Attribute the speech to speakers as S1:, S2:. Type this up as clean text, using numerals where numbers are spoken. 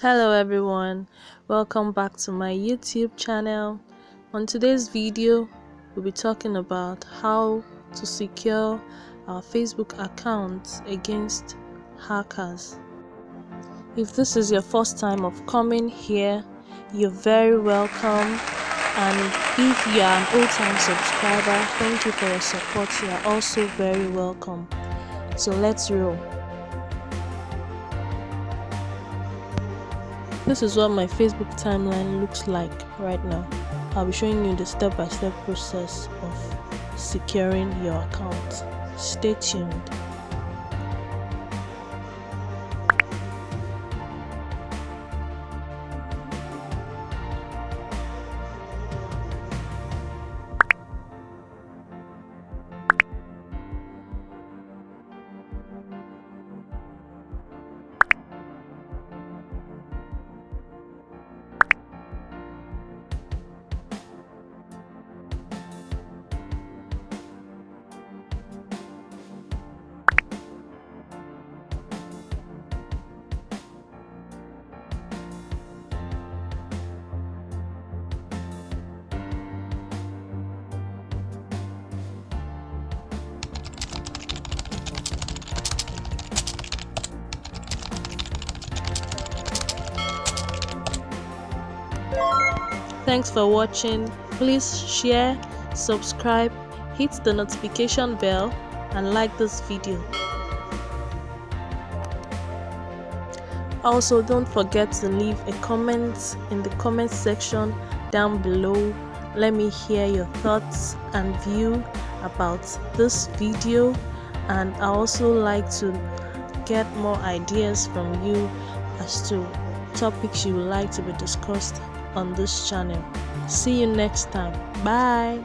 S1: Hello everyone, welcome back to my YouTube channel. On today's video, we'll be talking about how to secure our Facebook accounts against hackers. If this is your first time of coming here, you're very welcome, and if you are an old-time subscriber, thank you for your support. You are also very welcome. So let's roll. This is what my Facebook timeline looks like right now. I'll be showing you the step-by-step process of securing your account. Stay tuned. Thanks for watching. Please share, subscribe, hit the notification bell and like this video. Also, don't forget to leave a comment in the comment section down below. Let me hear your thoughts and view about this video, and I also like to get more ideas from you as to topics you would like to be discussed on this channel. See you next time. Bye.